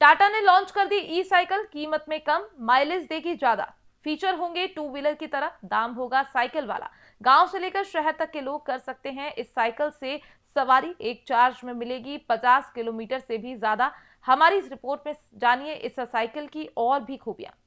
टाटा ने लॉन्च कर दी ई साइकिल, कीमत में कम, माइलेज देगी ज्यादा, फीचर होंगे टू व्हीलर की तरह, दाम होगा साइकिल वाला। गांव से लेकर शहर तक के लोग कर सकते हैं इस साइकिल से सवारी। एक चार्ज में मिलेगी 50 किलोमीटर से भी ज्यादा। हमारी इस रिपोर्ट में जानिए इस साइकिल की और भी खूबियां।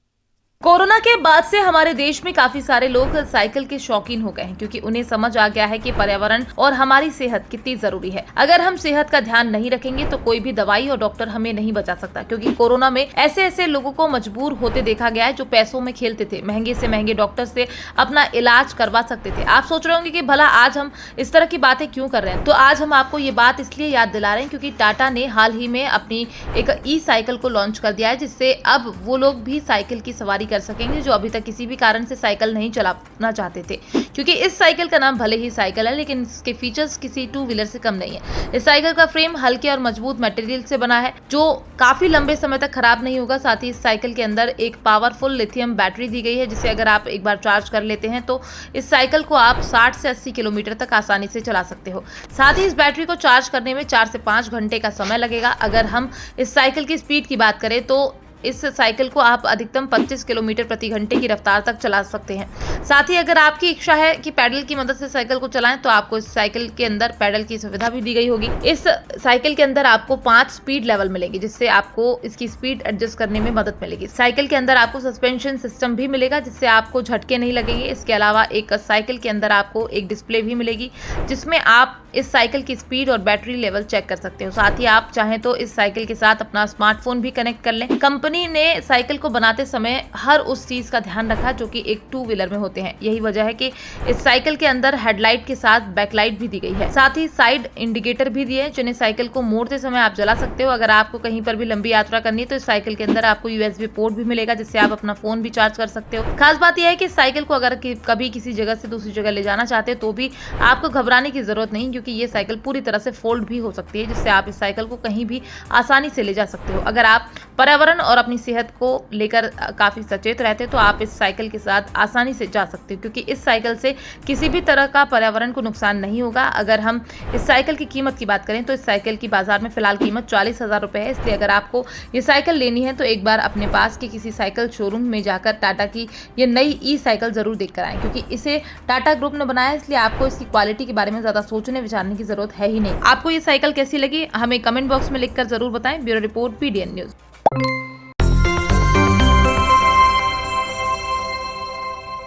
कोरोना के बाद से हमारे देश में काफी सारे लोग साइकिल के शौकीन हो गए हैं, क्योंकि उन्हें समझ आ गया है कि पर्यावरण और हमारी सेहत कितनी जरूरी है। अगर हम सेहत का ध्यान नहीं रखेंगे तो कोई भी दवाई और डॉक्टर हमें नहीं बचा सकता, क्योंकि कोरोना में ऐसे ऐसे लोगों को मजबूर होते देखा गया है जो पैसों में खेलते थे, महंगे से महंगे डॉक्टर से अपना इलाज करवा सकते थे। आप सोच रहे होंगे कि भला आज हम इस तरह की बातें क्यों कर रहे हैं, तो आज हम आपको ये बात इसलिए याद दिला रहे हैं क्योंकि टाटा ने हाल ही में अपनी एक ई साइकिल को लॉन्च कर दिया है, जिससे अब वो लोग भी साइकिल की सवारी कर सकेंगे जो अभी तक किसी भी कारण से साइकिल नहीं चलाना चाहते थे। क्योंकि इस साइकिल का नाम भले ही साइकिल है, लेकिन इसके फीचर्स किसी टू व्हीलर से कम नहीं है। इस साइकिल का फ्रेम हल्के और मजबूत मटेरियल से बना है जो काफी लंबे समय तक खराब नहीं होगा। साथ ही इस साइकिल के अंदर एक पावरफुल लिथियम बैटरी दी गई है, जिसे अगर आप एक बार चार्ज कर लेते हैं तो इस साइकिल को आप 60 से 80 किलोमीटर तक आसानी से चला सकते हो। साथ ही इस बैटरी को चार्ज करने में 4 से 5 घंटे का समय लगेगा। अगर हम इस साइकिल की स्पीड की बात करें तो इस साइकिल को आप अधिकतम 25 किलोमीटर प्रति घंटे की रफ्तार तक चला सकते हैं। साथ ही अगर आपकी इच्छा है कि पैडल की मदद से साइकिल को चलाएं तो आपको इस साइकिल के अंदर पैडल की सुविधा भी दी गई होगी। इस साइकिल के अंदर आपको 5 स्पीड लेवल मिलेगी, जिससे आपको इसकी स्पीड एडजस्ट करने में मदद मिलेगी। साइकिल के अंदर आपको सस्पेंशन सिस्टम भी मिलेगा, जिससे आपको झटके नहीं लगेंगे। इसके अलावा एक साइकिल के अंदर आपको एक डिस्प्ले भी मिलेगी, जिसमें आप इस साइकिल की स्पीड और बैटरी लेवल चेक कर सकते हो। साथ ही आप चाहें तो इस साइकिल के साथ अपना स्मार्टफोन भी कनेक्ट कर लें। कंपनी ने साइकिल को बनाते समय हर उस चीज का ध्यान रखा जो कि एक टू व्हीलर में होते हैं। यही वजह है कि इस साइकिल के अंदर हेडलाइट के साथ बैकलाइट भी दी गई है। साथ ही साइड इंडिकेटर भी दिए हैं, जिन्हें साइकिल को मोड़ते समय आप जला सकते हो। अगर आपको कहीं पर भी लंबी यात्रा करनी है तो इस साइकिल के अंदर आपको यूएसबी पोर्ट भी मिलेगा, जिससे आप अपना फोन भी चार्ज कर सकते हो। खास बात यह है कि इस साइकिल को अगर कभी किसी जगह से दूसरी जगह ले जाना चाहते हो तो भी आपको घबराने की जरूरत नहीं, क्योंकि ये साइकिल पूरी तरह से फोल्ड भी हो सकती है, जिससे आप इस साइकिल को कहीं भी आसानी से ले जा सकते हो। अगर आप पर्यावरण और अपनी सेहत को लेकर काफी सचेत रहते तो आप इस साइकिल के साथ आसानी से जा सकते हो, क्योंकि इस साइकिल से किसी भी तरह का पर्यावरण को नुकसान नहीं होगा। अगर हम इस साइकिल की कीमत की बात करें तो इस साइकिल की बाजार में फिलहाल कीमत 40,000 रुपए है। इसलिए अगर आपको ये साइकिल लेनी है तो एक बार अपने पास के किसी साइकिल शोरूम में जाकर टाटा की ये नई ई साइकिल जरूर देखकर आए, क्योंकि इसे टाटा ग्रुप ने बनाया है, इसलिए आपको इसकी क्वालिटी के बारे में ज्यादा सोचने विचारने की जरूरत है ही नहीं। आपको ये साइकिल कैसी लगी हमें कमेंट बॉक्स में लिखकर जरूर बताएं। Bureau report, PDN news.